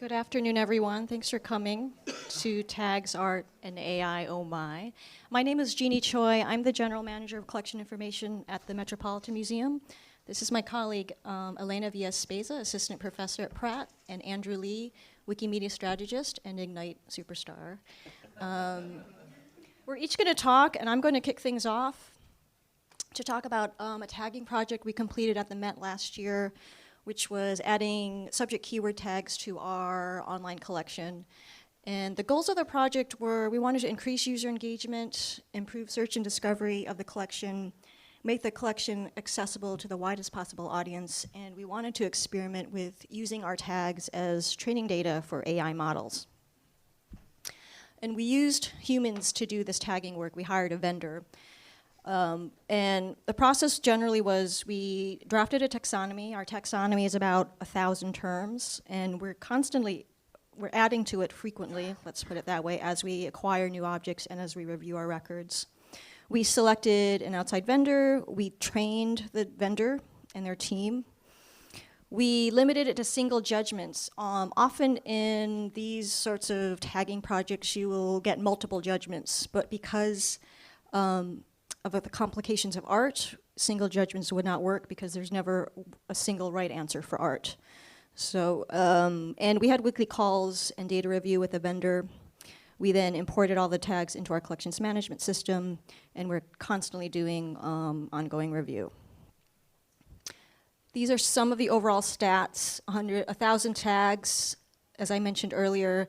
Good afternoon, everyone. Thanks for coming to Tags, Art, and AI, oh my. My name is Jeannie Choi. I'm the General Manager of Collection Information at the Metropolitan Museum. This is my colleague, Elena Villas-Speza, Assistant Professor at Pratt, and Andrew Lee, Wikimedia Strategist and Ignite Superstar. We're each going to talk, and I'm going to kick things off to talk about a tagging project we completed at the Met last year, which was adding subject keyword tags to our online collection. And the goals of the project were we wanted to increase user engagement, improve search and discovery of the collection, make the collection accessible to the widest possible audience, and we wanted to experiment with using our tags as training data for AI models. And we used humans to do this tagging work. We hired a vendor. And the process generally was we drafted a taxonomy. Our taxonomy is about 1,000 terms, and we're adding to it frequently, let's put it that way, as we acquire new objects and as we review our records. We selected an outside vendor. We trained the vendor and their team. We limited it to single judgments. Often in these sorts of tagging projects, you will get multiple judgments, but because of the complications of art, single judgments would not work because there's never a single right answer for art. So, and we had weekly calls and data review with the vendor. We then imported all the tags into our collections management system, and we're constantly doing ongoing review. These are some of the overall stats. 1,000 tags, as I mentioned earlier.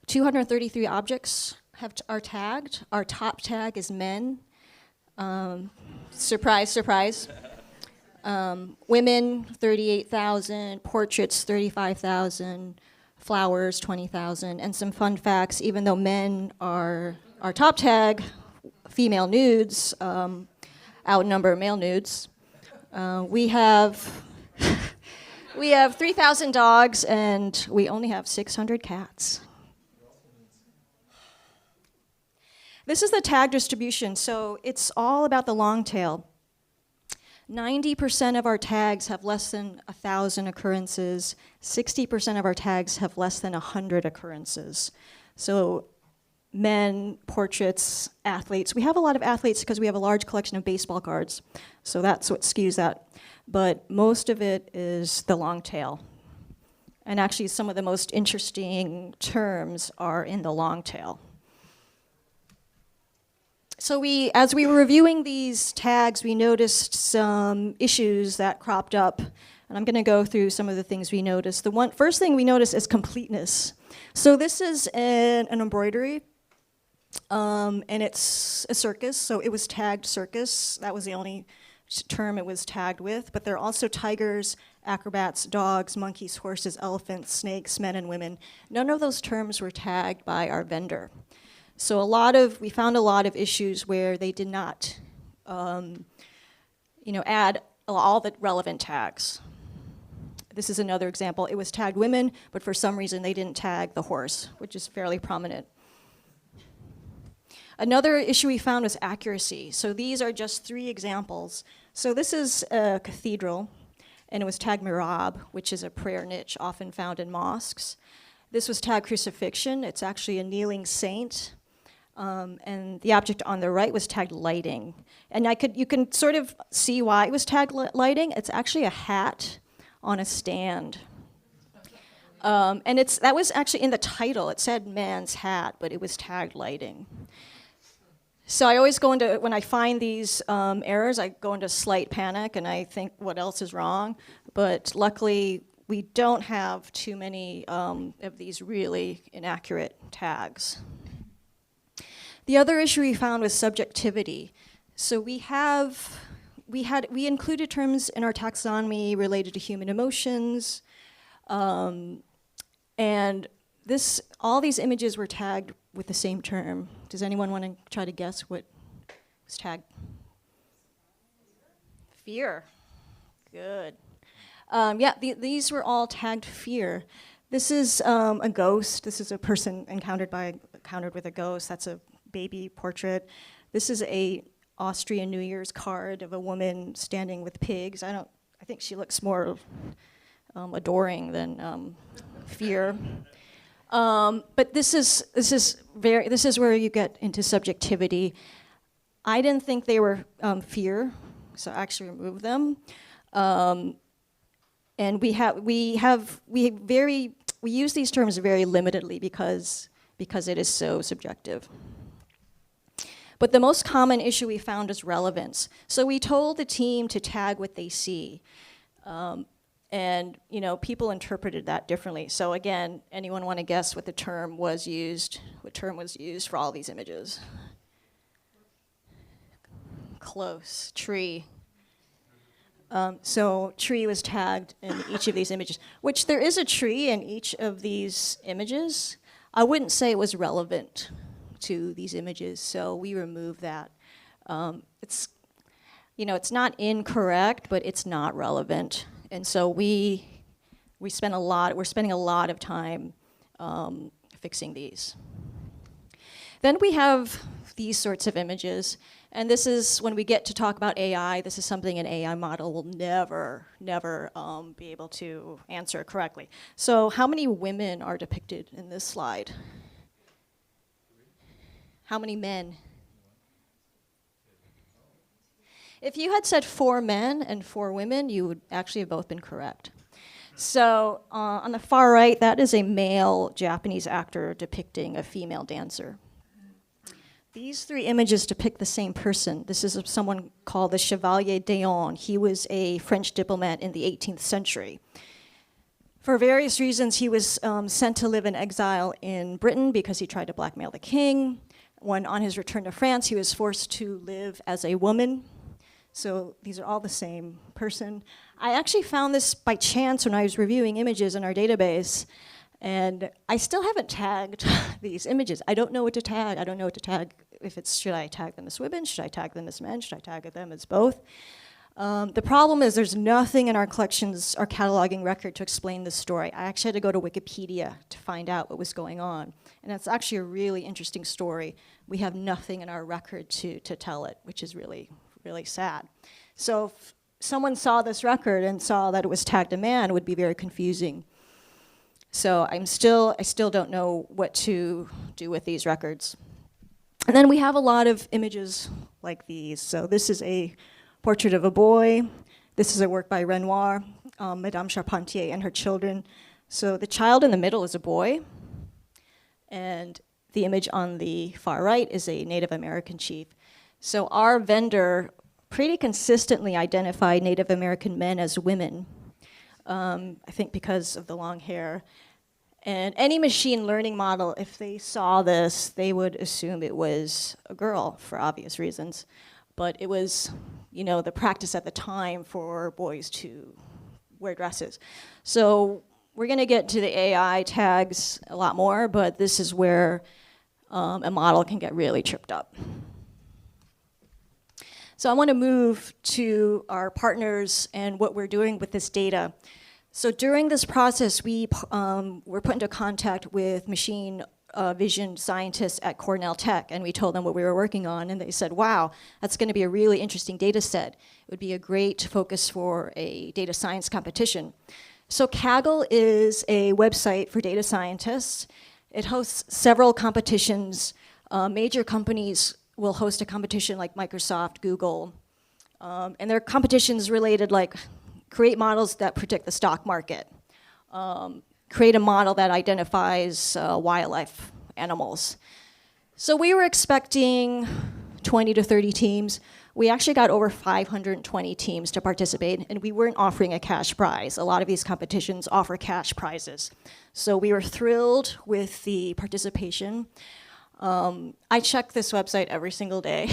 233 objects are tagged. Our top tag is men. Surprise, surprise. Women, 38,000. Portraits, 35,000. Flowers, 20,000. And some fun facts, even though men are our top tag, female nudes outnumber male nudes. We have 3,000 dogs, and we only have 600 cats. This is the tag distribution, so it's all about the long tail. 90% of our tags have less than 1,000 occurrences. 60% of our tags have less than 100 occurrences. So men, portraits, athletes. We have a lot of athletes because we have a large collection of baseball cards, so that's what skews that. But most of it is the long tail. And actually, some of the most interesting terms are in the long tail. So as we were reviewing these tags, we noticed some issues that cropped up. And I'm going to go through some of the things we noticed. The first thing we noticed is completeness. So this is an embroidery, and it's a circus. So it was tagged circus. That was the only term it was tagged with. But there are also tigers, acrobats, dogs, monkeys, horses, elephants, snakes, men and women. None of those terms were tagged by our vendor. So we found a lot of issues where they did not, add all the relevant tags. This is another example. It was tagged women, but for some reason they didn't tag the horse, which is fairly prominent. Another issue we found was accuracy. So these are just 3 examples. So this is a cathedral, and it was tagged mihrab, which is a prayer niche often found in mosques. This was tagged crucifixion. It's actually a kneeling saint. And the object on the right was tagged lighting. And you can sort of see why it was tagged lighting. It's actually a hat on a stand. And that was actually in the title. It said man's hat, but it was tagged lighting. So I always when I find these errors, I go into slight panic and I think, what else is wrong? But luckily, we don't have too many of these really inaccurate tags. The other issue we found was subjectivity. So we included terms in our taxonomy related to human emotions, and all these images were tagged with the same term. Does anyone want to try to guess what was tagged? Fear. Good. These were all tagged fear. This is a ghost. This is a person encountered with a ghost. That's a baby portrait. This is a Austrian New Year's card of a woman standing with pigs. I think she looks more adoring than fear. But this is where you get into subjectivity. I didn't think they were fear, so I actually removed them. And we use these terms very limitedly because it is so subjective. But the most common issue we found is relevance. So we told the team to tag what they see. And people interpreted that differently. So again, anyone want to guess what term was used for all these images? Close, tree. So tree was tagged in each of these images, which there is a tree in each of these images. I wouldn't say it was relevant to these images, so we removed that. It's not incorrect, but it's not relevant. And so we're spending a lot of time fixing these. Then we have these sorts of images, and this is when we get to talk about AI, this is something an AI model will never be able to answer correctly. So how many women are depicted in this slide? How many men? If you had said 4 men and 4 women, you would actually have both been correct. So on the far right, that is a male Japanese actor depicting a female dancer. These 3 images depict the same person. This is someone called the Chevalier d'Eon. He was a French diplomat in the 18th century. For various reasons, he was sent to live in exile in Britain because he tried to blackmail the king. When on his return to France, he was forced to live as a woman. So these are all the same person. I actually found this by chance when I was reviewing images in our database, and I still haven't tagged these images. I don't know what to tag. I don't know what to tag. Should I tag them as women? Should I tag them as men? Should I tag them as both? The problem is there's nothing in our collections, our cataloging record to explain this story. I actually had to go to Wikipedia to find out what was going on. And it's actually a really interesting story. We have nothing in our record to tell it, which is really, really sad. So if someone saw this record and saw that it was tagged a man, it would be very confusing. So I still don't know what to do with these records. And then we have a lot of images like these. So this is a portrait of a boy. This is a work by Renoir, Madame Charpentier and her children. So the child in the middle is a boy, and the image on the far right is a Native American chief. So our vendor pretty consistently identified Native American men as women, I think because of the long hair. And any machine learning model, if they saw this, they would assume it was a girl for obvious reasons. But it was, the practice at the time for boys to wear dresses. So we're going to get to the AI tags a lot more, but this is where a model can get really tripped up. So I want to move to our partners and what we're doing with this data. So during this process, we were put into contact with machine vision scientists at Cornell Tech, and we told them what we were working on, and they said, wow, that's going to be a really interesting data set. It would be a great focus for a data science competition. So Kaggle is a website for data scientists. It hosts several competitions. Major companies will host a competition like Microsoft, Google, and there are competitions related like create models that predict the stock market, create a model that identifies wildlife animals. So we were expecting 20 to 30 teams. We actually got over 520 teams to participate, and we weren't offering a cash prize. A lot of these competitions offer cash prizes. So we were thrilled with the participation. I check this website every single day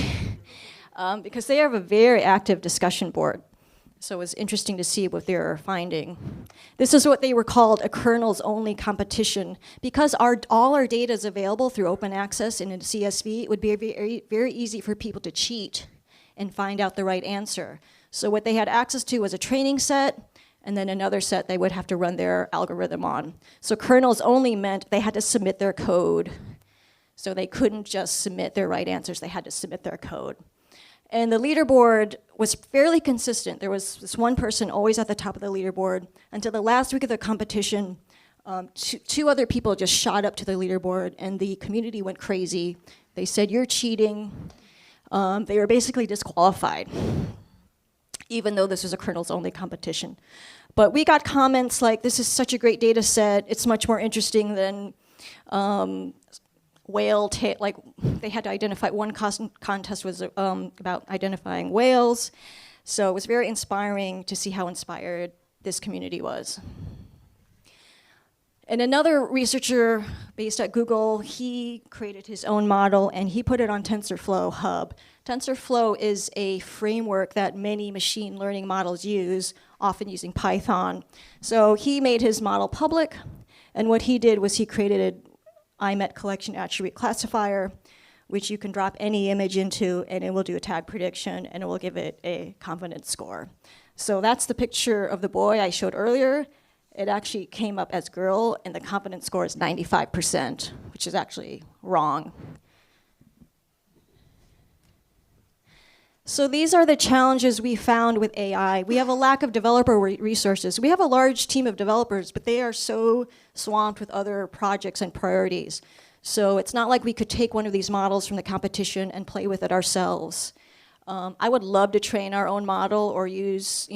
because they have a very active discussion board. So it was interesting to see what they were finding. This is what they were called a kernels-only competition. Because all our data is available through open access and in CSV, it would be very, very easy for people to cheat and find out the right answer. So what they had access to was a training set, and then another set they would have to run their algorithm on. So kernels only meant they had to submit their code. So they couldn't just submit their right answers, they had to submit their code. And the leaderboard was fairly consistent. There was this one person always at the top of the leaderboard until the last week of the competition. Two other people just shot up to the leaderboard, and the community went crazy. They said, "You're cheating." They were basically disqualified, even though this was a kernels-only competition. But we got comments like, "This is such a great data set. It's much more interesting than like they had to identify, one contest was about identifying whales." So it was very inspiring to see how inspired this community was. And another researcher based at Google, he created his own model and he put it on TensorFlow Hub. TensorFlow is a framework that many machine learning models use, often using Python. So he made his model public, and what he did was he created an IMET collection attribute classifier, which you can drop any image into, and it will do a tag prediction, and it will give it a confidence score. So that's the picture of the boy I showed earlier. It actually came up as girl, and the confidence score is 95%, which is actually wrong. So these are the challenges we found with AI. We have a lack of developer resources. We have a large team of developers, but they are so swamped with other projects and priorities. So it's not like we could take one of these models from the competition and play with it ourselves. I would love to train our own model or use,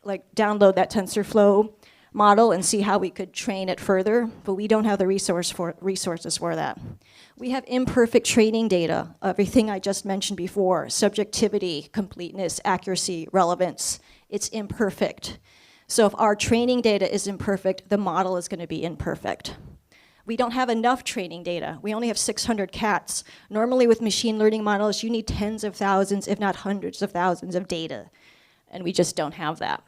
like download that TensorFlow model and see how we could train it further, but we don't have the resources for that. We have imperfect training data, everything I just mentioned before, subjectivity, completeness, accuracy, relevance. It's imperfect. So if our training data is imperfect, the model is going to be imperfect. We don't have enough training data. We only have 600 cats. Normally with machine learning models, you need tens of thousands, if not hundreds of thousands of data, and we just don't have that.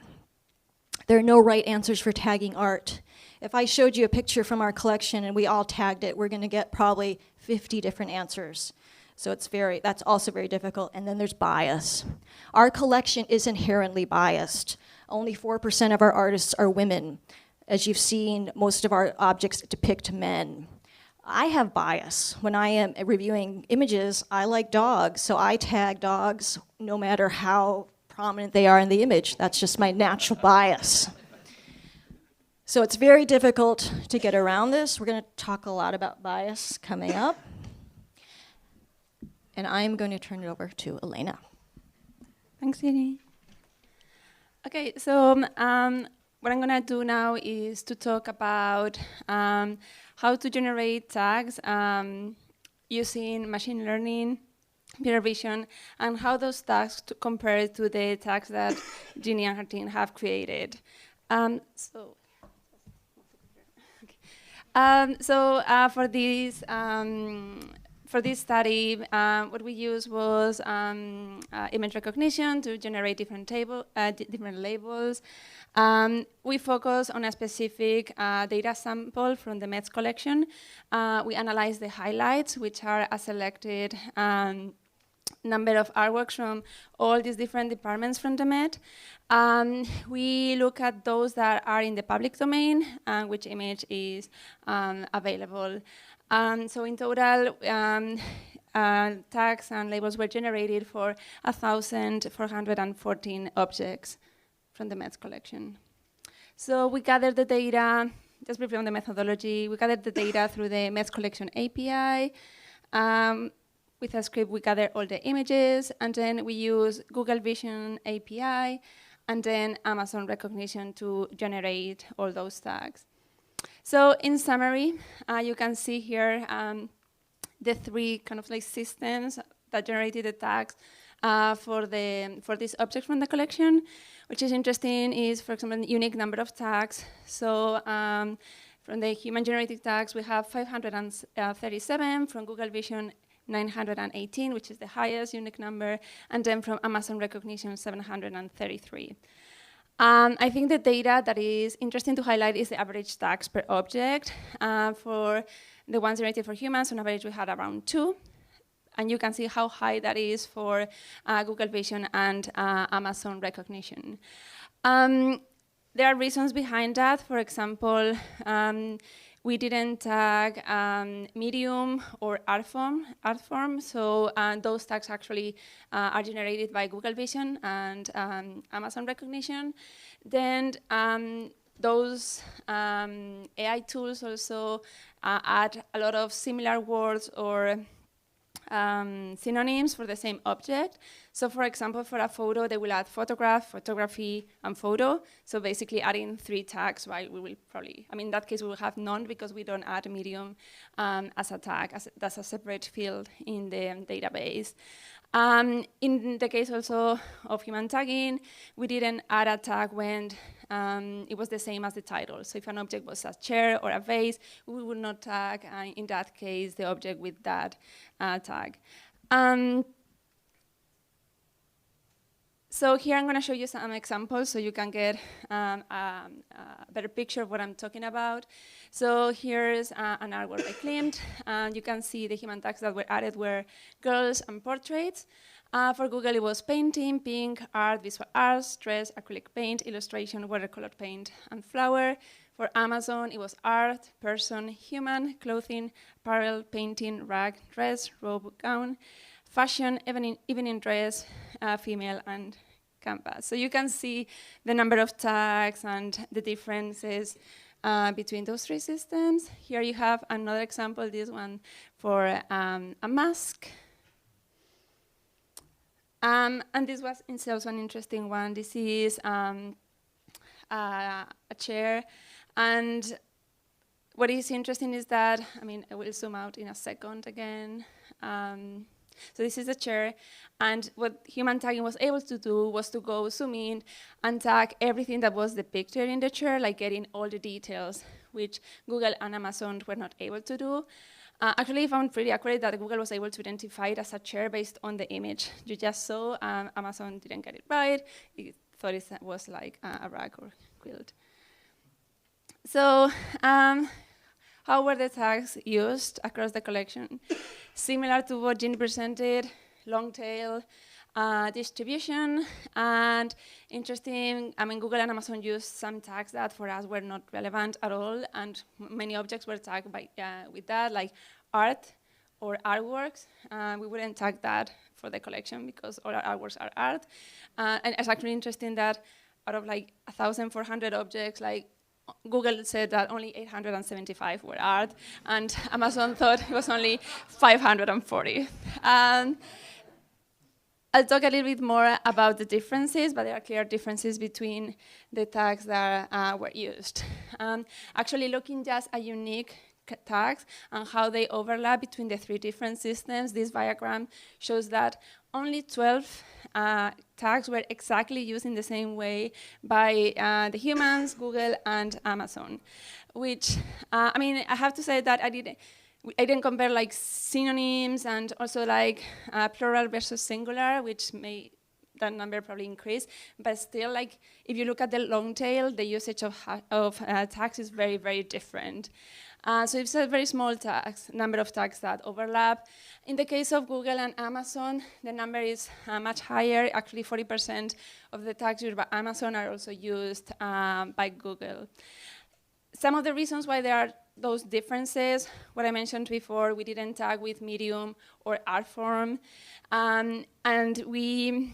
There are no right answers for tagging art. If I showed you a picture from our collection and we all tagged it, we're going to get probably 50 different answers. So that's also very difficult. And then there's bias. Our collection is inherently biased. Only 4% of our artists are women. As you've seen, most of our objects depict men. I have bias. When I am reviewing images, I like dogs, so I tag dogs no matter how prominent they are in the image. That's just my natural bias. So it's very difficult to get around this. We're going to talk a lot about bias coming up. And I'm going to turn it over to Elena. Thanks, Jenny. Okay, so what I'm going to do now is to talk about how to generate tags using machine learning, computer vision, and how those tags compare to the tags that Ginny and her team have created. For this study, what we used was image recognition to generate different labels. We focus on a specific data sample from the Met's collection. We analyze the highlights, which are a selected number of artworks from all these different departments from the Met. We look at those that are in the public domain, which image is available. So in total, tags and labels were generated for 1,414 objects from the Met's collection. So we gathered the data, just briefly on the methodology, we gathered the data through the Met's collection API. With a script, we gather all the images, and then we use Google Vision API, and then Amazon Recognition to generate all those tags. So in summary, you can see here the three kind of like systems that generated the tags for this object from the collection. Which is interesting is, for example, the unique number of tags. So from the human-generated tags, we have 537, from Google Vision 918, which is the highest unique number, and then from Amazon Recognition 733. I think the data that is interesting to highlight is the average tags per object. For the ones generated for humans, on average we had around 2. And you can see how high that is for Google Vision and Amazon Recognition. There are reasons behind that. For example, we didn't tag medium or art form. So those tags actually are generated by Google Vision and Amazon Recognition. Then those AI tools also add a lot of similar words or synonyms for the same object. So for example, for a photo, they will add photograph, photography, and photo. So basically adding 3 tags, while we will probably, I mean, in that case, we will have none because we don't add medium as a tag. That's a separate field in the database. In the case also of human tagging, we didn't add a tag when it was the same as the title. So if an object was a chair or a vase, we would not tag, in that case, the object with that tag. So here I'm going to show you some examples so you can get a better picture of what I'm talking about. So here's an artwork I claimed, and you can see the human tags that were added were girls and portraits. For Google, it was painting, pink, art, visual arts, dress, acrylic paint, illustration, watercolor paint, and flower. For Amazon, it was art, person, human, clothing, apparel, painting, rag, dress, robe, gown, fashion, evening dress, female, and canvas. So you can see the number of tags and the differences between those 3 systems. Here you have another example, this one for a mask. And this was also an interesting one. This is a chair. And what is interesting is that, I mean, I will zoom out in a second again. So this is a chair, and what human tagging was able to do was to go zoom in and tag everything that was depicted in the chair, like getting all the details, which Google and Amazon were not able to do. Actually, I found pretty accurate that Google was able to identify it as a chair based on the image you just saw. Amazon didn't get it right. It thought it was like a rug or quilt. So how were the tags used across the collection? Similar to what Ginny presented, long tail distribution, and interesting, I mean, Google and Amazon used some tags that for us were not relevant at all, and many objects were tagged by, with that, like art or artworks. We wouldn't tag that for the collection because all our artworks are art. And it's actually interesting that out of like 1,400 objects, like Google said that only 875 were art, and Amazon thought it was only 540. I'll talk a little bit more about the differences, but there are clear differences between the tags that were used. Actually, looking just at unique tags and how they overlap between the 3 different systems, this diagram shows that only 12 tags were exactly used in the same way by the humans, Google, and Amazon, which, I mean, I have to say that I didn't compare like synonyms and also like plural versus singular, which may that number probably increase, but still, like if you look at the long tail, the usage of tags is very, very different. So it's a very small number of tags that overlap. In the case of Google and Amazon, the number is much higher. Actually, 40% of the tags used by Amazon are also used by Google. Some of the reasons why there are those differences, what I mentioned before, we didn't tag with medium or art form, and we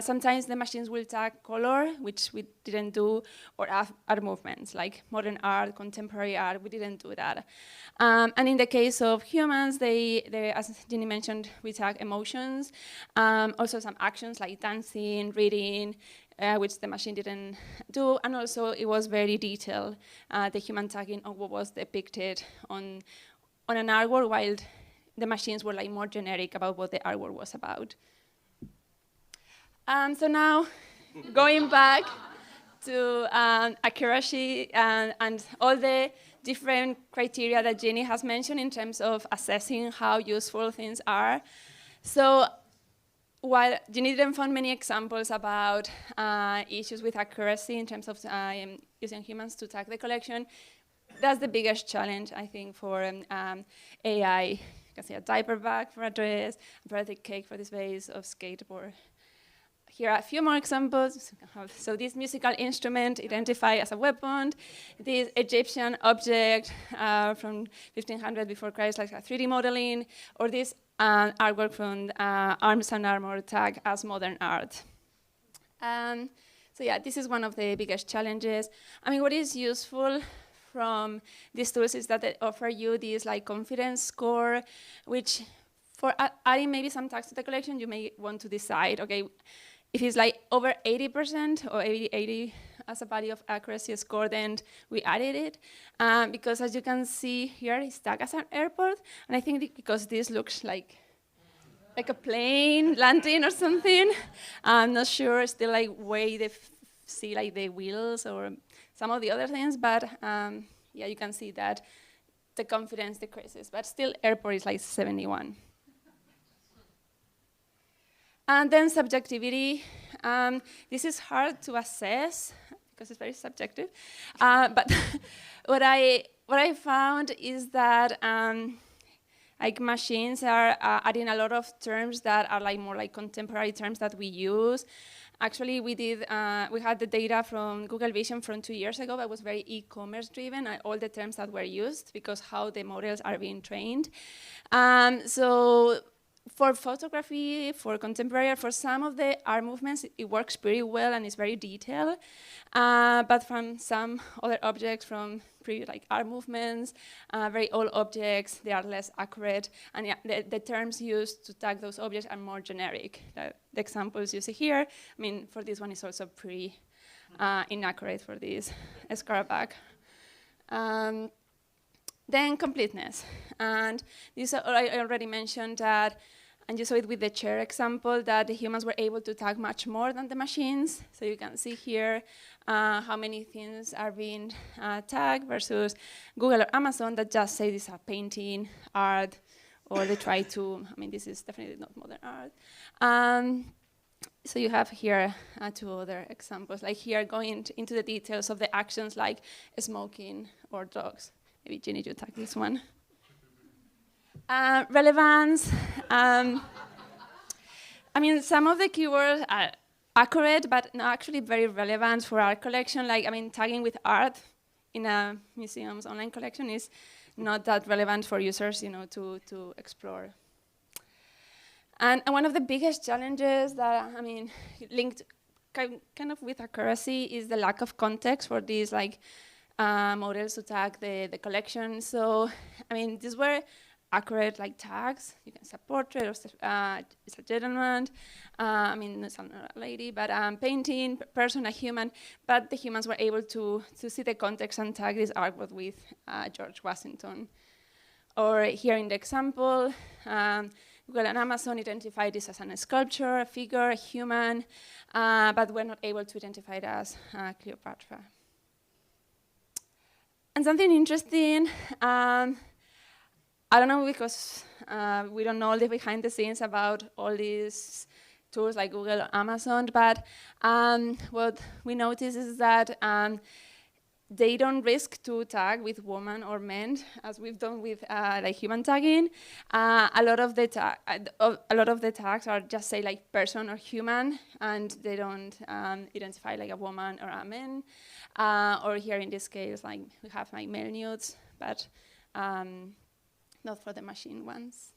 sometimes the machines will tag color, which we didn't do, or art movements, like modern art, contemporary art, we didn't do that. And in the case of humans, as Ginny mentioned, we tag emotions, also some actions like dancing, reading, which the machine didn't do, and also it was very detailed, the human tagging of what was depicted on an artwork, while the machines were like more generic about what the artwork was about. So now, going back to accuracy and all the different criteria that Jenny has mentioned in terms of assessing how useful things are. So while Jenny didn't find many examples about issues with accuracy in terms of using humans to tag the collection, that's the biggest challenge, I think, for AI. You can see a diaper bag for a dress, a birthday cake for this vase of skateboard. Here are a few more examples. So this musical instrument identified as a weapon, this Egyptian object from 1500 before Christ, like a 3D modeling, or this artwork from Arms and Armor tag as modern art. So yeah, this is one of the biggest challenges. I mean, what is useful from these tools is that they offer you this like confidence score, which for adding maybe some tags to the collection, you may want to decide, okay, if it's like over 80% or 80 as a value of accuracy score, then we added it. Because as you can see here, it's tagged as an airport. And I think because this looks like a plane landing or something, I'm not sure, still like way they see like the wheels or some of the other things, but yeah, you can see that the confidence decreases, but still airport is like 71. And then subjectivity. This is hard to assess because it's very subjective. But what I found is that like machines are adding a lot of terms that are like more like contemporary terms that we use. Actually, we had the data from Google Vision from 2 years ago that was very e-commerce driven, and all the terms that were used because how the models are being trained. So for photography, for contemporary, for some of the art movements, it works pretty well and it's very detailed. But from some other objects, from previous like art movements, very old objects, they are less accurate. And yeah, the terms used to tag those objects are more generic. The examples you see here, I mean, for this one is also pretty inaccurate for this Scarabac. Then completeness. And this I already mentioned that, and you saw it with the chair example, that the humans were able to tag much more than the machines. So you can see here how many things are being tagged versus Google or Amazon that just say this is a painting, art, or they try to, I mean, this is definitely not modern art. So you have here 2 other examples, like here going into the details of the actions like smoking or drugs. Maybe Jenny, you tag this one. Relevance. I mean, some of the keywords are accurate, but not actually very relevant for our collection. Like, I mean, tagging with art in a museum's online collection is not that relevant for users, you know, to explore. And one of the biggest challenges that, I mean, linked kind of with accuracy is the lack of context for these, like, models to tag the collection. So, I mean, these were accurate like tags. You can say portrait, or it's a gentleman. I mean, it's not a lady, but painting, person, a human. But the humans were able to see the context and tag this artwork with George Washington. Or here in the example, Google and Amazon identified this as a sculpture, a figure, a human, but we're not able to identify it as Cleopatra. And something interesting, I don't know because we don't know all the behind the scenes about all these tools like Google or Amazon, but what we notice is that they don't risk to tag with women or men, as we've done with like human tagging. A lot of the tags are just say like person or human, and they don't identify like a woman or a man. Or here in this case, like we have like male nudes, but not for the machine ones.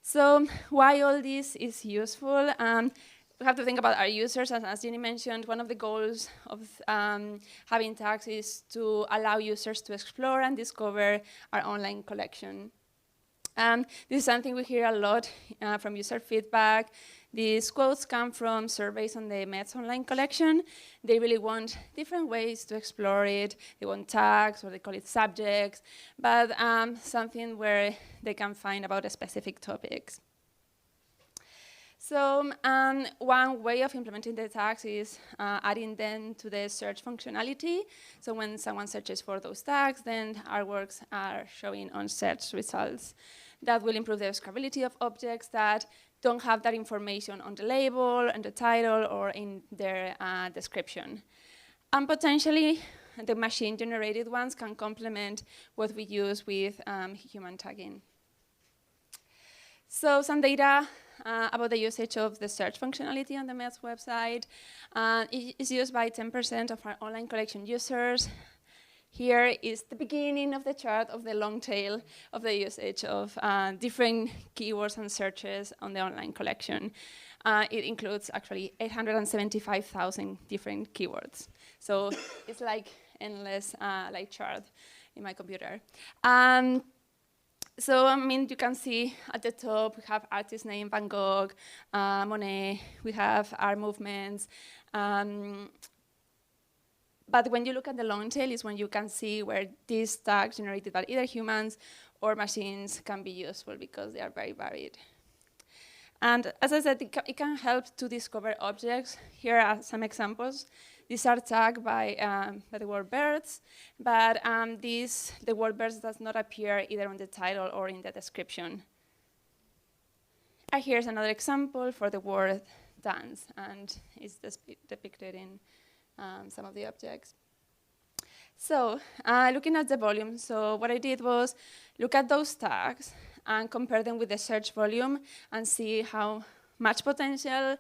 So why all this is useful? We have to think about our users. As Jenny mentioned, one of the goals of having tags is to allow users to explore and discover our online collection. This is something we hear a lot from user feedback. These quotes come from surveys on the Met's online collection. They really want different ways to explore it. They want tags, or they call it subjects, but something where they can find about specific topics. So one way of implementing the tags is adding them to the search functionality. So when someone searches for those tags, then artworks are showing on search results. That will improve the discoverability of objects that don't have that information on the label, and the title, or in their description. And potentially, the machine-generated ones can complement what we use with human tagging. So some data about the usage of the search functionality on the Met's website. It is used by 10% of our online collection users. Here is the beginning of the chart of the long tail of the usage of different keywords and searches on the online collection. it includes actually 875,000 different keywords. So it's like endless like chart in my computer. So, I mean, you can see at the top, we have artist name, Van Gogh, Monet, we have art movements. But when you look at the long tail is when you can see where these tags generated by either humans or machines can be useful because they are very varied. And as I said, it can help to discover objects. Here are some examples. These are tagged by the word birds, but the word birds does not appear either on the title or in the description. And here's another example for the word dance, and it's depicted in some of the objects. So looking at the volume, so what I did was look at those tags and compare them with the search volume and see how much potential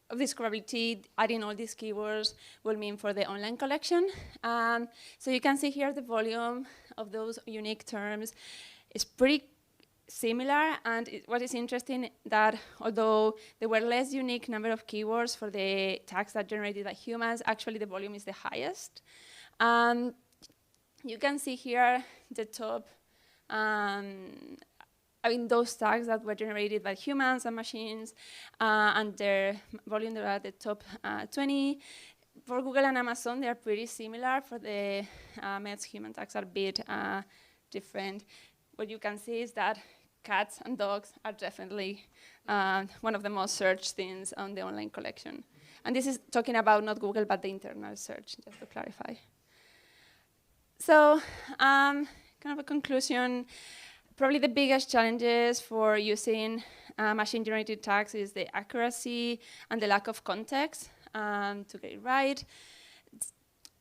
of discoverability adding all these keywords will mean for the online collection. So you can see here the volume of those unique terms is pretty similar, and what is interesting that although there were less unique number of keywords for the tags that generated by humans, actually the volume is the highest. You can see here the top, those tags that were generated by humans and machines, and their volume, they are at the top 20. For Google and Amazon, they are pretty similar. For the Mets, human tags are a bit different. What you can see is that cats and dogs are definitely one of the most searched things on the online collection. And this is talking about not Google, but the internal search, just to clarify. So, kind of a conclusion. Probably the biggest challenges for using machine-generated tags is the accuracy and the lack of context to get it right.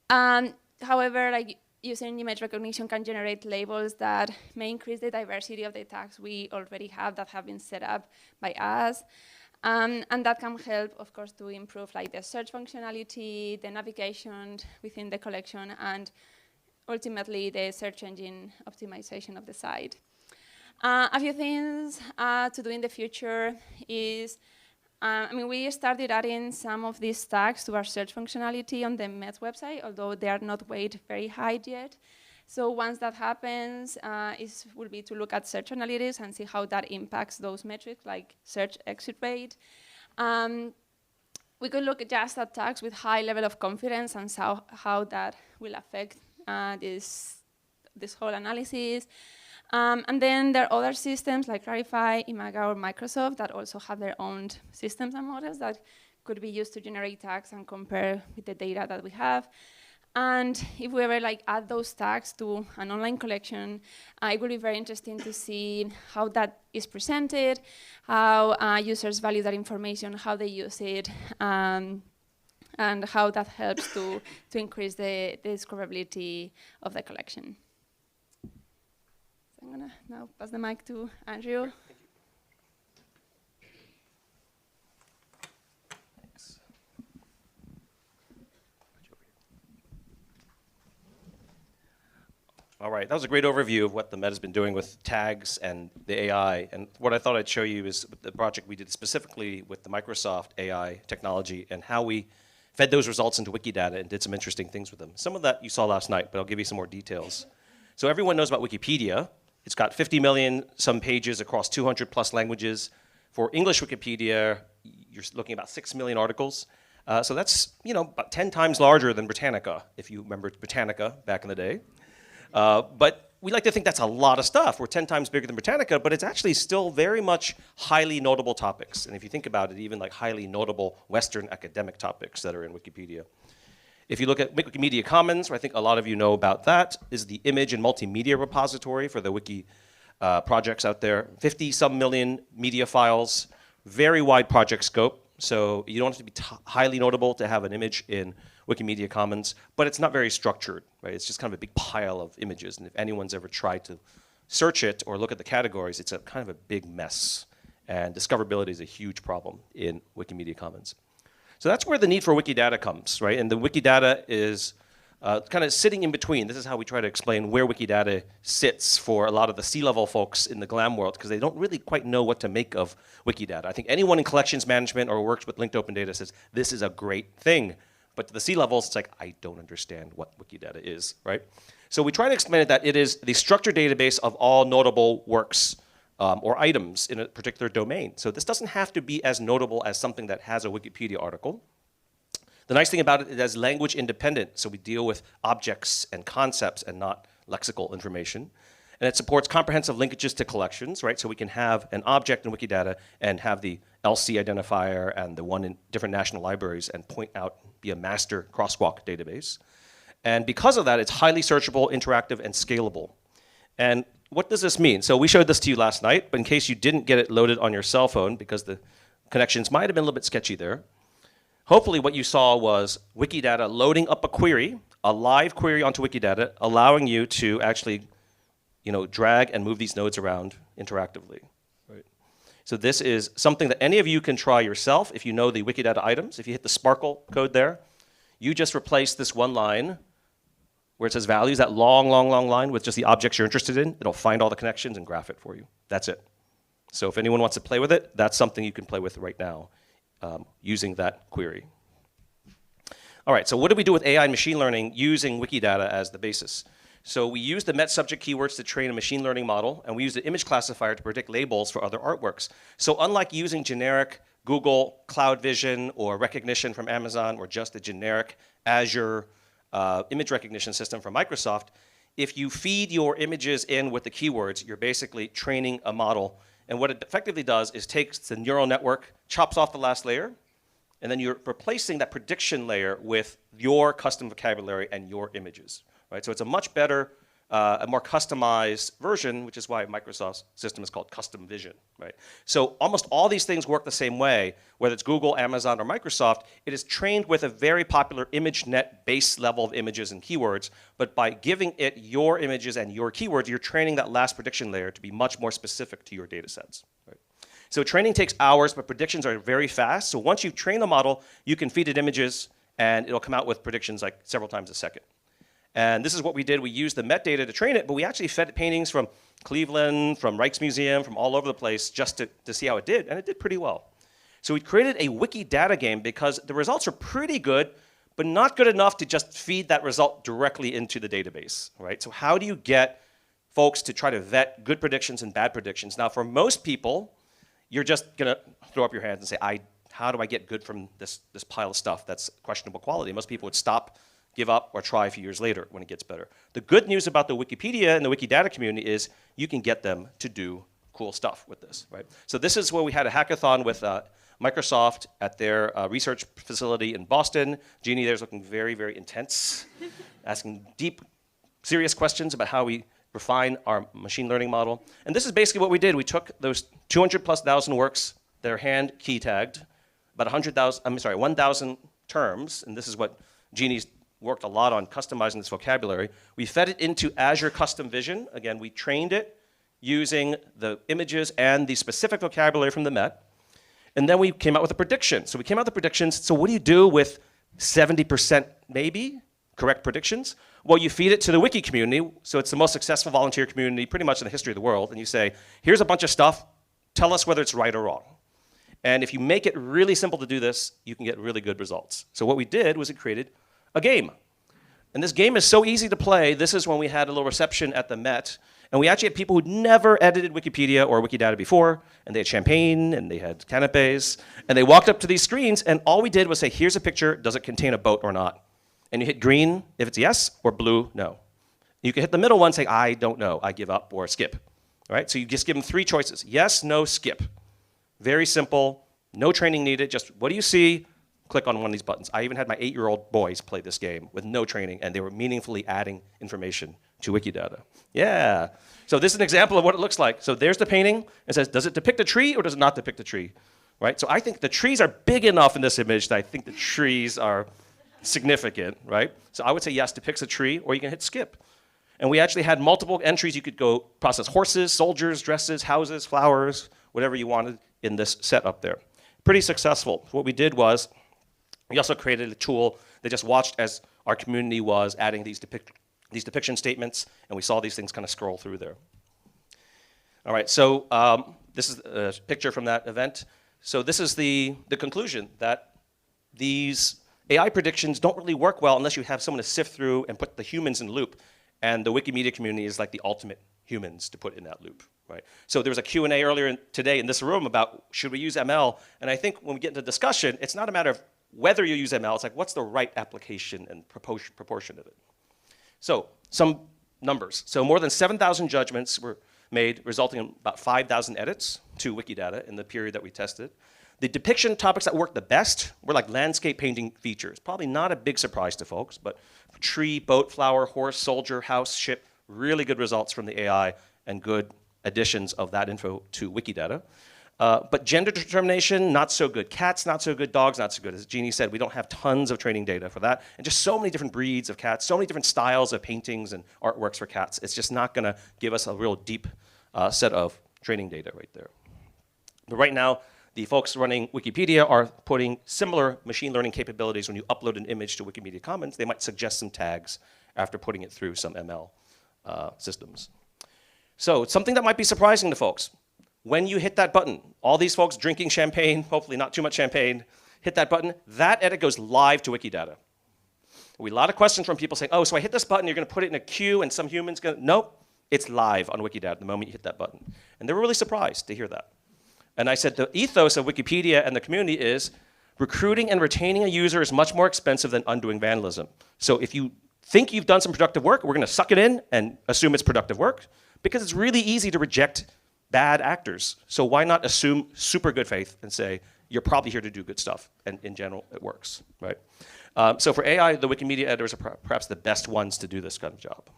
However, like using image recognition can generate labels that may increase the diversity of the tags we already have that have been set up by us. And that can help, of course, to improve like the search functionality, the navigation within the collection, and ultimately the search engine optimization of the site. A few things to do in the future is, we started adding some of these tags to our search functionality on the Met website, although they are not weighted very high yet. So once that happens, will be to look at search analytics and see how that impacts those metrics, like search exit rate. We could look just at tags with high level of confidence and how that will affect this whole analysis. And then there are other systems like Clarify, Imaga, or Microsoft that also have their own systems and models that could be used to generate tags and compare with the data that we have. And if we ever add those tags to an online collection, it would be very interesting to see how that is presented, how users value that information, how they use it, and how that helps to increase the discoverability of the collection. I'm gonna now pass the mic to Andrew. Thanks. All right, that was a great overview of what the Met has been doing with tags and the AI. And what I thought I'd show you is the project we did specifically with the Microsoft AI technology and how we fed those results into Wikidata and did some interesting things with them. Some of that you saw last night, but I'll give you some more details. So everyone knows about Wikipedia. It's got 50 million some pages across 200 plus languages. For English Wikipedia, you're looking at about 6 million articles. So that's about 10 times larger than Britannica, if you remember Britannica back in the day. But we like to think that's a lot of stuff. We're 10 times bigger than Britannica, but it's actually still very much highly notable topics. And if you think about it, even like highly notable Western academic topics that are in Wikipedia. If you look at Wikimedia Commons, I think a lot of you know about that, is the image and multimedia repository for the wiki projects out there. 50-some million media files, very wide project scope. So you don't have to be highly notable to have an image in Wikimedia Commons, but it's not very structured, right? It's just kind of a big pile of images. And if anyone's ever tried to search it or look at the categories, it's a kind of a big mess. And discoverability is a huge problem in Wikimedia Commons. So that's where the need for Wikidata comes, right? And the Wikidata is kind of sitting in between. This is how we try to explain where Wikidata sits for a lot of the C-level folks in the GLAM world, because they don't really quite know what to make of Wikidata. I think anyone in collections management or works with linked open data says, this is a great thing. But to the C-levels, it's like, I don't understand what Wikidata is, right? So we try to explain it that it is the structured database of all notable works or items in a particular domain. So this doesn't have to be as notable as something that has a Wikipedia article. The nice thing about it is language independent, so we deal with objects and concepts and not lexical information. And it supports comprehensive linkages to collections, right? So we can have an object in Wikidata and have the LC identifier and the one in different national libraries and point out, be a master crosswalk database. And because of that, it's highly searchable, interactive, and scalable. And what does this mean? So we showed this to you last night, but in case you didn't get it loaded on your cell phone because the connections might have been a little bit sketchy there, hopefully what you saw was Wikidata loading up a query, a live query onto Wikidata, allowing you to actually drag and move these nodes around interactively. Right? So this is something that any of you can try yourself if you know the Wikidata items. If you hit the Sparkle code there, you just replace this one line where it says values, that long, long, long line with just the objects you're interested in. It'll find all the connections and graph it for you. That's it. So if anyone wants to play with it, that's something you can play with right now. Using that query. All right, so what do we do with AI and machine learning using Wikidata as the basis? So we use the Met subject keywords to train a machine learning model, and we use the image classifier to predict labels for other artworks. So unlike using generic Google Cloud Vision or recognition from Amazon or just a generic Azure image recognition system from Microsoft, if you feed your images in with the keywords, you're basically training a model. And what it effectively does is takes the neural network, chops off the last layer, and then you're replacing that prediction layer with your custom vocabulary and your images. Right? So it's a much better, a more customized version, which is why Microsoft's system is called Custom Vision. Right? So almost all these things work the same way, whether it's Google, Amazon, or Microsoft. It is trained with a very popular ImageNet base level of images and keywords, but by giving it your images and your keywords, you're training that last prediction layer to be much more specific to your data sets. Right? So training takes hours, but predictions are very fast. So once you train the model, you can feed it images, and it'll come out with predictions like several times a second. And this is what we did. We used the metadata to train it, but we actually fed it paintings from Cleveland, from Rijksmuseum, from all over the place just to see how it did, and it did pretty well. So we created a Wikidata game because the results are pretty good, but not good enough to just feed that result directly into the database, right? So how do you get folks to try to vet good predictions and bad predictions? Now, for most people, you're just going to throw up your hands and say, how do I get good from this pile of stuff that's questionable quality? Most people would stop, give up, or try a few years later when it gets better. The good news about the Wikipedia and the Wikidata community is you can get them to do cool stuff with this, right? So this is where we had a hackathon with Microsoft at their research facility in Boston. Jeannie there's looking very, very intense, asking deep, serious questions about how we refine our machine learning model. And this is basically what we did. We took those 200,000+ works that are hand key tagged, about 1,000 terms, and this is what Jeannie's worked a lot on customizing this vocabulary. We fed it into Azure Custom Vision. Again, we trained it using the images and the specific vocabulary from the Met. And then we came out with a prediction. So we came out with the predictions. So what do you do with 70% maybe correct predictions? Well, you feed it to the wiki community. So it's the most successful volunteer community pretty much in the history of the world. And you say, here's a bunch of stuff. Tell us whether it's right or wrong. And if you make it really simple to do this, you can get really good results. So what we did was it created a game. And this game is so easy to play. This is when we had a little reception at the Met. And we actually had people who'd never edited Wikipedia or Wikidata before. And they had champagne, and they had canapes. And they walked up to these screens, and all we did was say, here's a picture. Does it contain a boat or not? And you hit green if it's yes, or blue, no. You can hit the middle one, say, I don't know, I give up, or skip. All right? So you just give them 3 choices. Yes, no, skip. Very simple. No training needed. Just what do you see? Click on one of these buttons. I even had my 8-year-old boys play this game with no training, and they were meaningfully adding information to Wikidata. Yeah. So this is an example of what it looks like. So there's the painting. It says, does it depict a tree or does it not depict a tree? Right? So I think the trees are big enough in this image that I think the trees are significant, right? So I would say yes, depicts a tree, or you can hit skip. And we actually had multiple entries. You could go process horses, soldiers, dresses, houses, flowers, whatever you wanted in this setup there. Pretty successful. What we did was we also created a tool that just watched as our community was adding these depiction statements, and we saw these things kind of scroll through there. All right, so this is a picture from that event. So this is the conclusion, that these AI predictions don't really work well unless you have someone to sift through and put the humans in the loop. And the Wikimedia community is like the ultimate humans to put in that loop, right? So there was a Q&A earlier today in this room about should we use ML? And I think when we get into discussion, it's not a matter of whether you use ML, it's like what's the right application and proportion of it. So some numbers. So more than 7,000 judgments were made, resulting in about 5,000 edits to Wikidata in the period that we tested. The depiction topics that worked the best were like landscape painting features. Probably not a big surprise to folks, but tree, boat, flower, horse, soldier, house, ship, really good results from the AI and good additions of that info to Wikidata. But gender determination, not so good. Cats, not so good. Dogs, not so good. As Jeannie said, we don't have tons of training data for that. And just so many different breeds of cats, so many different styles of paintings and artworks for cats. It's just not going to give us a real deep set of training data right there. But right now, the folks running Wikipedia are putting similar machine learning capabilities. When you upload an image to Wikimedia Commons, they might suggest some tags after putting it through some ML systems. So it's something that might be surprising to folks. When you hit that button, all these folks drinking champagne, hopefully not too much champagne, hit that button, that edit goes live to Wikidata. We had a lot of questions from people saying, oh, so I hit this button, you're going to put it in a queue and some human's going to, nope, it's live on Wikidata the moment you hit that button. And they were really surprised to hear that. And I said the ethos of Wikipedia and the community is recruiting and retaining a user is much more expensive than undoing vandalism. So if you think you've done some productive work, we're going to suck it in and assume it's productive work because it's really easy to reject bad actors. So why not assume super good faith and say, you're probably here to do good stuff, and in general, it works, right? So for AI, the Wikimedia editors are perhaps the best ones to do this kind of job.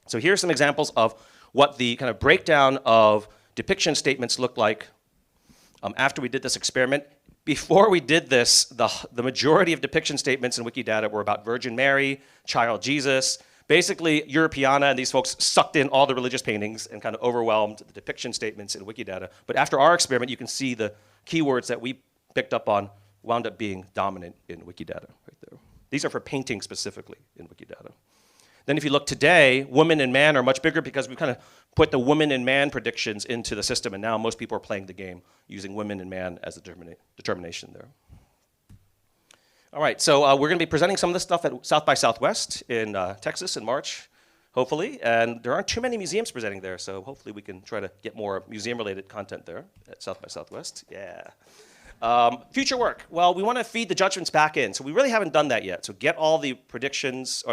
So here are some examples of what the kind of breakdown of depiction statements look like after we did this experiment. Before we did this, the majority of depiction statements in Wikidata were about Virgin Mary, child Jesus. Basically, Europeana and these folks sucked in all the religious paintings and kind of overwhelmed the depiction statements in Wikidata. But after our experiment, you can see the keywords that we picked up on wound up being dominant in Wikidata right there. These are for painting specifically in Wikidata. Then if you look today, woman and man are much bigger because we kind of put the woman and man predictions into the system, and now most people are playing the game using women and man as a determination there. All right, so we're going to be presenting some of this stuff at South by Southwest in Texas in March, hopefully, and there aren't too many museums presenting there, so hopefully we can try to get more museum-related content there at South by Southwest. Yeah. Future work. Well, we want to feed the judgments back in, so we really haven't done that yet. So get all the predictions,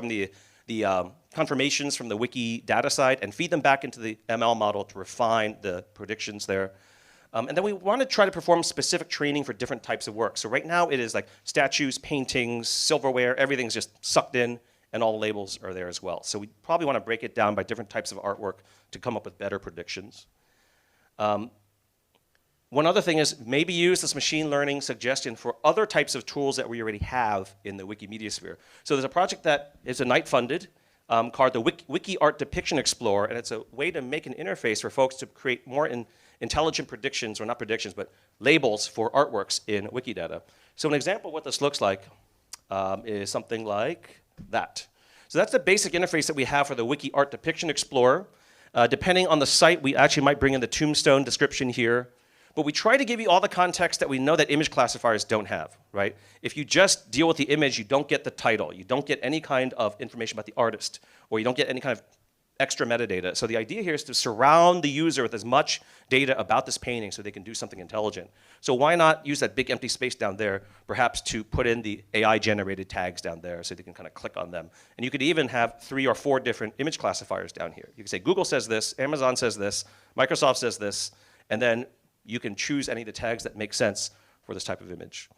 the confirmations from the wiki data side and feed them back into the ML model to refine the predictions there. And then we want to try to perform specific training for different types of work. So right now it is like statues, paintings, silverware, everything's just sucked in and all the labels are there as well. So we probably want to break it down by different types of artwork to come up with better predictions. One other thing is maybe use this machine learning suggestion for other types of tools that we already have in the Wikimedia sphere. So there's a project that is a Knight funded called the Wiki Art Depiction Explorer, and it's a way to make an interface for folks to create more intelligent predictions, or not predictions, but labels for artworks in Wikidata. So an example of what this looks like is something like that. So that's the basic interface that we have for the Wiki Art Depiction Explorer. Depending on the site, we actually might bring in the tombstone description here. But we try to give you all the context that we know that image classifiers don't have, right? If you just deal with the image, you don't get the title. You don't get any kind of information about the artist, or you don't get any kind of extra metadata. So the idea here is to surround the user with as much data about this painting so they can do something intelligent. So why not use that big empty space down there, perhaps to put in the AI-generated tags down there so they can kind of click on them. And you could even have 3 or 4 different image classifiers down here. You can say Google says this, Amazon says this, Microsoft says this, and then you can choose any of the tags that make sense for this type of image.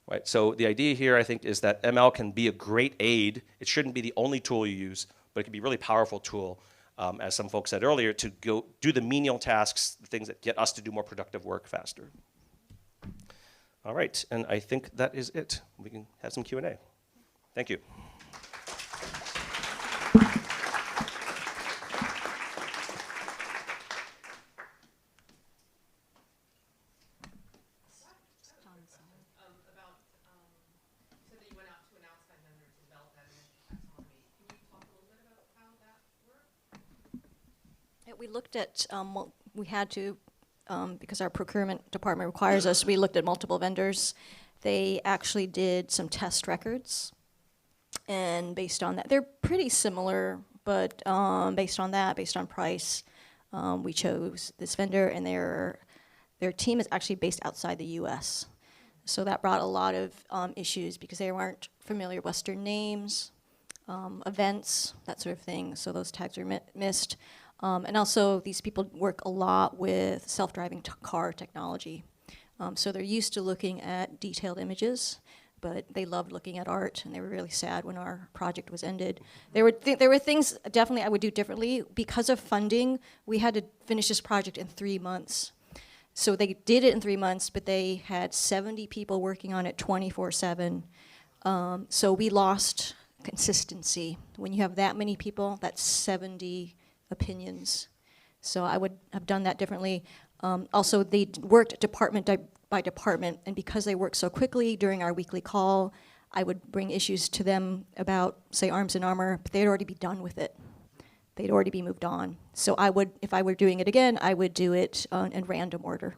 Right? So the idea here, I think, is that ML can be a great aid. It shouldn't be the only tool you use, but it can be a really powerful tool, as some folks said earlier, to go do the menial tasks, the things that get us to do more productive work faster. All right, and I think that is it. We can have some Q&A. Thank you. Yeah, we looked at, we had to, because our procurement department requires us, we looked at multiple vendors. They actually did some test records, and based on that, they're pretty similar, but based on that, based on price, we chose this vendor, and their team is actually based outside the U.S. So that brought a lot of issues because they weren't familiar with Western names, events, that sort of thing. So those tags were missed. And also, these people work a lot with self-driving car technology. So they're used to looking at detailed images, but they loved looking at art, and they were really sad when our project was ended. There were things definitely I would do differently. Because of funding, we had to finish this project in 3 months. So they did it in 3 months, but they had 70 people working on it 24/7. So we lost consistency. When you have that many people, that's 70 opinions. So I would have done that differently. Also, they worked department by department, and because they worked so quickly during our weekly call, I would bring issues to them about, say, arms and armor, but they'd already be done with it. They'd already be moved on. So I would, if I were doing it again, I would do it in random order.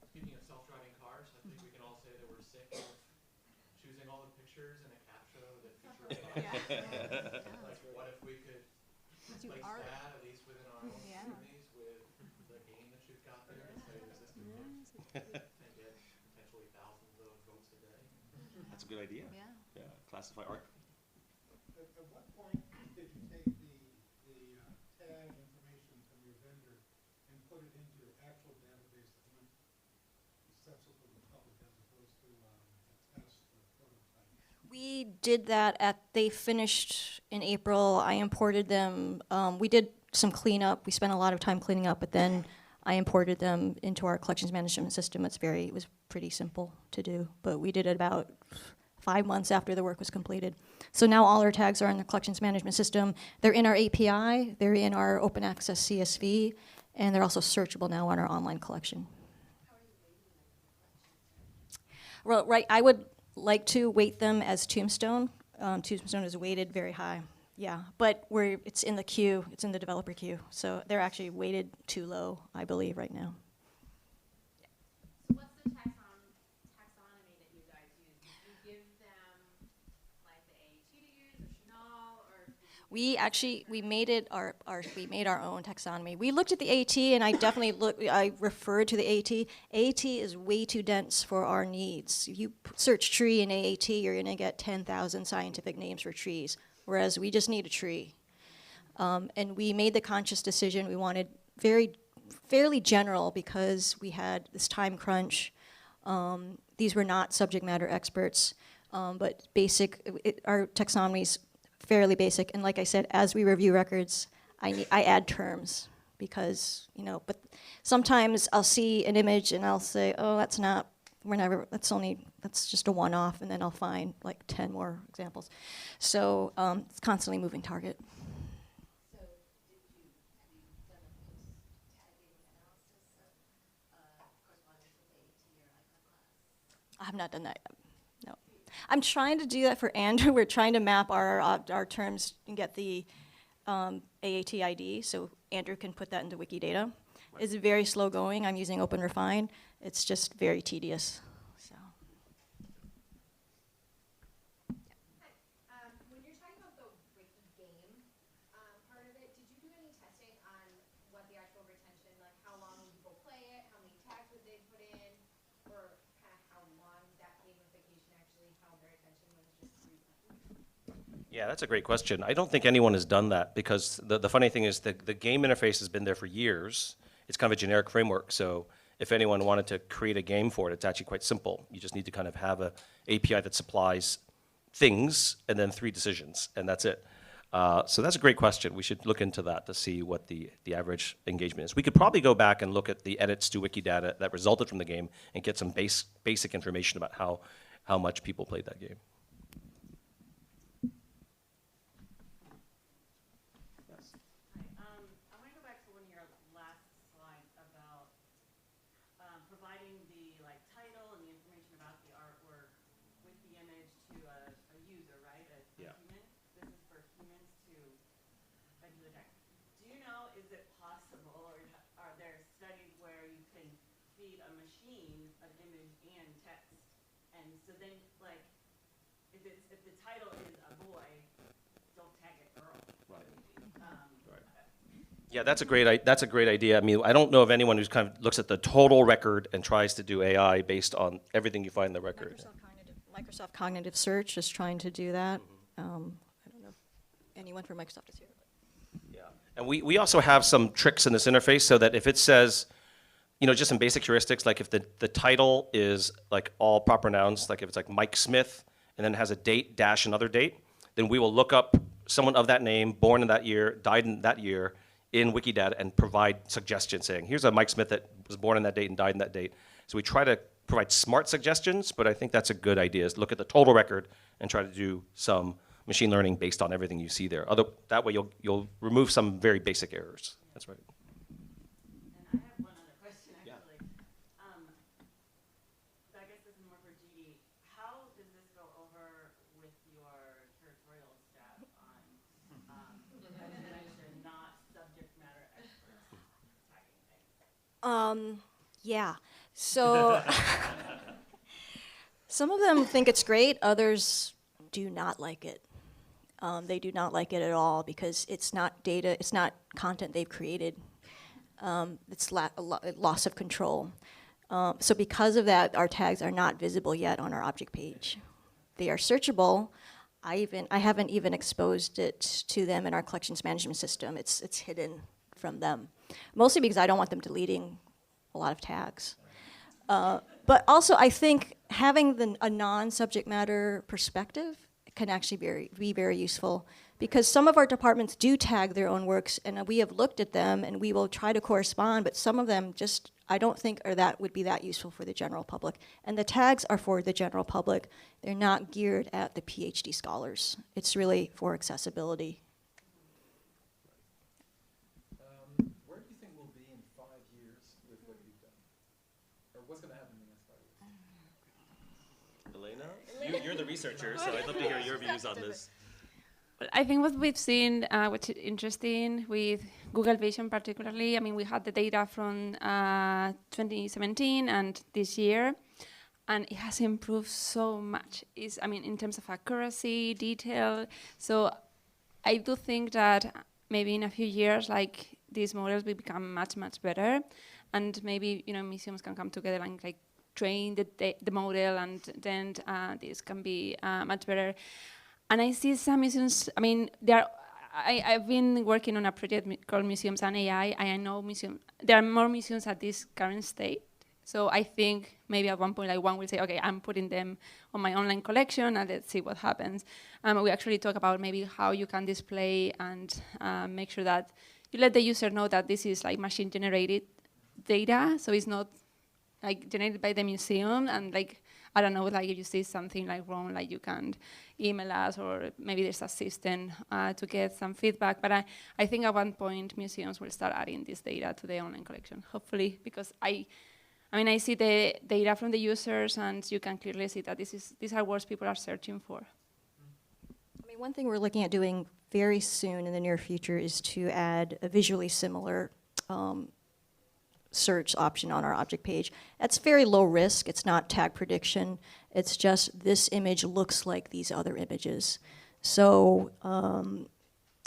Speaking of self-driving cars, I think we can all say that we're sick of choosing all the pictures in a CAPTCHA that feature like, what if we could replace that, at least within our own communities, with the game that you've got there to say resistant and get potentially thousands of votes a day? That's a good idea. Yeah. Classify art. At what point did you take the tag information from your vendor and put it into your actual database that went subsequently public as opposed to a test or prototype? We did that they finished in April. I imported them. We did some cleanup. We spent a lot of time cleaning up, but then I imported them into our collections management system. It was pretty simple to do, but we did it about 5 months after the work was completed. So now all our tags are in the collections management system. They're in our API, they're in our open access CSV, and they're also searchable now on our online collection. Well, right, I would like to weight them as Tombstone. Tombstone is weighted very high, yeah, but it's in the queue, it's in the developer queue, so they're actually weighted too low, I believe, right now. So what's the taxonomy that you guys use? Did you give them like the AAT to use or Chanel or? We made our own taxonomy. We looked at the AT, and I referred to the AT. AT is way too dense for our needs. If you search tree in AAT, you're gonna get 10,000 scientific names for trees, whereas we just need a tree. And we made the conscious decision. We wanted fairly general because we had this time crunch. These were not subject matter experts, but our taxonomy's fairly basic. And like I said, as we review records, I add terms because, but sometimes I'll see an image and I'll say, oh, that's just a one-off, and then I'll find like 10 more examples. So it's constantly moving target. So have you done a post-tagging analysis of correspondence with AAT or icon class? I have not done that yet. No. I'm trying to do that for Andrew. We're trying to map our terms and get the AAT ID so Andrew can put that into Wikidata. It's very slow going. I'm using OpenRefine. It's just very tedious. So. When you're talking about the Wiki game part of it, did you do any testing on what the actual retention, like how long would people play it, how many tags would they put in, or kind of how long that gamification actually held their attention when it's just 3 seconds? Yeah, that's a great question. I don't think anyone has done that because the funny thing is the game interface has been there for years. It's kind of a generic framework, so if anyone wanted to create a game for it, it's actually quite simple. You just need to kind of have an API that supplies things and then 3 decisions, and that's it. So that's a great question. We should look into that to see what the average engagement is. We could probably go back and look at the edits to Wikidata that resulted from the game and get some basic information about how much people played that game. I want to go back to one of your last slides about providing the title and the information about the artwork with the image to a user, right? A Yeah. human a machine of image and text. And so then, like, if the title is a boy, don't tag it girl. Right. Right. Yeah, that's a great idea. I mean, I don't know of anyone who's kind of looks at the total record and tries to do AI based on everything you find in the record. Microsoft Cognitive Search is trying to do that. I don't know if anyone from Microsoft is here. Yeah, and we also have some tricks in this interface so that if it says, you know, just some basic heuristics, like if the title is like all proper nouns, like if it's like Mike Smith and then has a date dash another date, then we will look up someone of that name, born in that year, died in that year, in Wikidata and provide suggestions saying, here's a Mike Smith that was born in that date and died in that date. So we try to provide smart suggestions, but I think that's a good idea, is look at the total record and try to do some machine learning based on everything you see there. That way you'll remove some very basic errors. That's right. And I have one other question, actually. So I guess this is more for Judy. How does this go over with your territorial staff on, as you mentioned, not subject matter experts tagging things? Yeah. So some of them think it's great. Others do not like it. They do not like it at all because it's not data. It's not content they've created. It's loss of control. So because of that, our tags are not visible yet on our object page. They are searchable. I haven't even exposed it to them in our collections management system. It's hidden from them, mostly because I don't want them deleting a lot of tags. But also, I think having a non-subject matter perspective can actually be very useful, because some of our departments do tag their own works, and we have looked at them, and we will try to correspond, but some of them just, I don't think would be that useful for the general public. And the tags are for the general public. They're not geared at the PhD scholars. It's really for accessibility. Where do you think we'll be in 5 years with what you've done? Or what's going to happen in the next 5 years? Elena, you're the researcher, so I'd love to hear your views on this. I think what we've seen, which is interesting with Google Vision particularly, I mean, we had the data from 2017 and this year, and it has improved so much. I mean, in terms of accuracy, detail. So I do think that maybe in a few years, like, these models will become much, much better, and maybe, you know, museums can come together and like train the model, and then this can be much better. And I see some museums, I mean, I've been working on a project called Museums and AI, and I know there are more museums at this current state. So I think maybe at one point, like, one will say, okay, I'm putting them on my online collection, and let's see what happens. We actually talk about maybe how you can display and make sure that you let the user know that this is like machine-generated data, so it's not like generated by the museum, and like, I don't know, like if you see something like wrong, like you can email us, or maybe there's a system to get some feedback. But I think at one point museums will start adding this data to the online collection, hopefully, because I mean, I see the data from the users, and you can clearly see that these are words people are searching for. I mean, one thing we're looking at doing very soon in the near future is to add a visually similar search option on our object page. That's very low risk. It's not tag prediction. It's just this image looks like these other images. So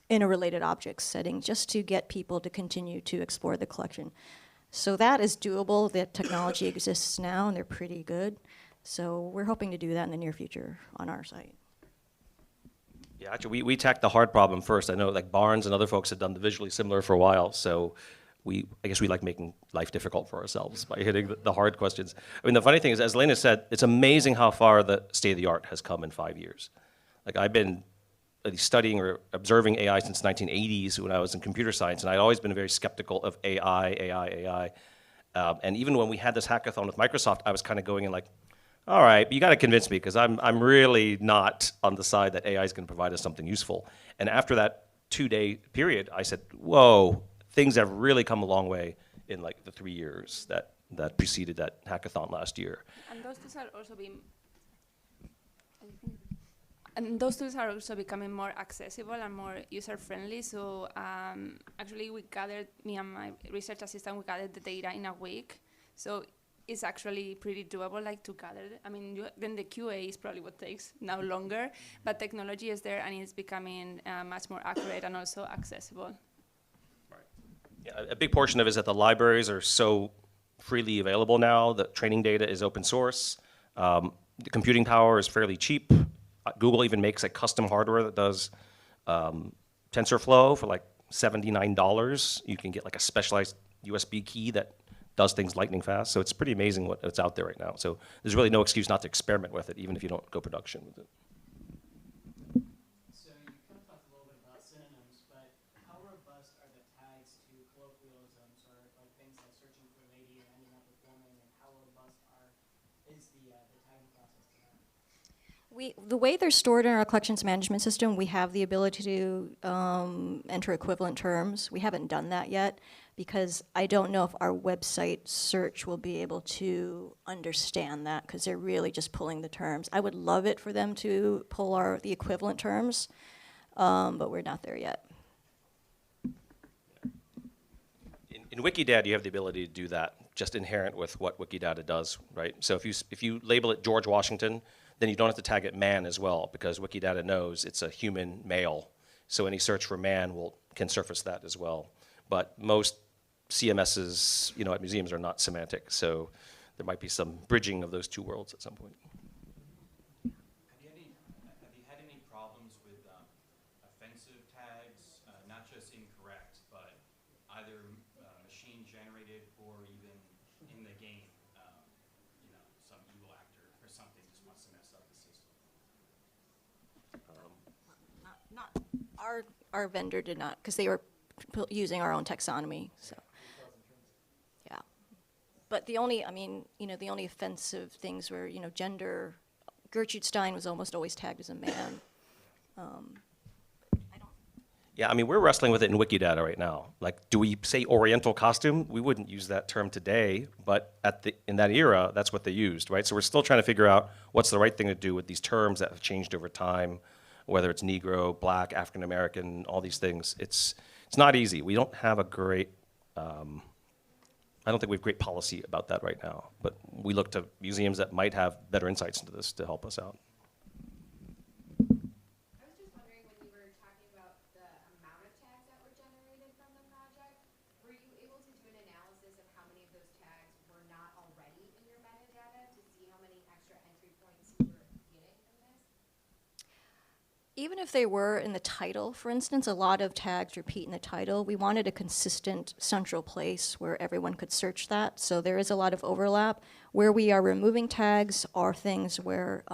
in a related objects setting, just to get people to continue to explore the collection. So that is doable. That technology exists now, and they're pretty good. So we're hoping to do that in the near future on our site. Yeah, actually, we tacked the hard problem first. I know like Barnes and other folks have done the visually similar for a while, so I guess we like making life difficult for ourselves by hitting the hard questions. I mean, the funny thing is, as Lena said, it's amazing how far the state of the art has come in 5 years. Like, I've been studying or observing AI since 1980s when I was in computer science, and I'd always been very skeptical of AI. And even when we had this hackathon with Microsoft, I was kind of going in like, all right, you got to convince me, because I'm really not on the side that AI is going to provide us something useful. And after that 2-day period, I said, whoa, things have really come a long way in like the 3 years that preceded that hackathon last year. And those tools are also becoming more accessible and more user-friendly. So actually, me and my research assistant, we gathered the data in a week. So is actually pretty doable, like to gather. I mean, then the QA is probably what takes now longer, but technology is there and it's becoming much more accurate and also accessible. Yeah, a big portion of it is that the libraries are so freely available now. The training data is open source. The computing power is fairly cheap. Google even makes a custom hardware that does TensorFlow for like $79. You can get like a specialized USB key that does things lightning fast. So it's pretty amazing what's out there right now. So there's really no excuse not to experiment with it, even if you don't go production with it. So you kind of talked a little bit about synonyms, but how robust are the tags to colloquialisms or like things like searching for lady or ending up with woman, and how robust is the tagging process to that? The way they're stored in our collections management system, we have the ability to enter equivalent terms. We haven't done that yet because I don't know if our website search will be able to understand that because they're really just pulling the terms. I would love it for them to pull the equivalent terms, but we're not there yet. In Wikidata, you have the ability to do that, just inherent with what Wikidata does, right? So if you label it George Washington, then you don't have to tag it man as well, because Wikidata knows it's a human male. So any search for man can surface that as well. But most CMSs, at museums are not semantic, so there might be some bridging of those two worlds at some point. Have you had any problems with offensive tags, not just incorrect, but either machine generated or even in the game? Some evil actor or something just wants to mess up the system. Our vendor did not, because they were using our own taxonomy. So, yeah. But the only offensive things were, gender. Gertrude Stein was almost always tagged as a man. Yeah, I mean, we're wrestling with it in Wikidata right now. Like, do we say Oriental costume? We wouldn't use that term today, but in that era, that's what they used, right? So we're still trying to figure out what's the right thing to do with these terms that have changed over time, whether it's Negro, Black, African American, all these things. It's not easy. We don't have a great, I don't think we have great policy about that right now, but we look to museums that might have better insights into this to help us out. I was just wondering, when you were talking about the amount of tags that were generated from the project, were you able to do an analysis of how many of those tags were not already in your metadata to see how many extra entry points you were getting from this? Even if they were in the title, for instance, a lot of tags repeat in the title. We wanted a consistent central place where everyone could search that. So there is a lot of overlap. Where we are removing tags are things where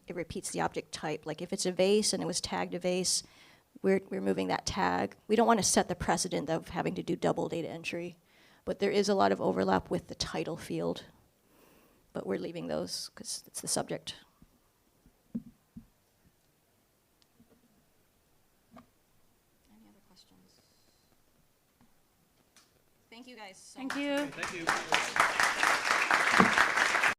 it repeats the object type. Like if it's a vase and it was tagged a vase, we're removing that tag. We don't want to set the precedent of having to do double data entry. But there is a lot of overlap with the title field. But we're leaving those because it's the subject. Thank you guys so much. Thank you. Thank you.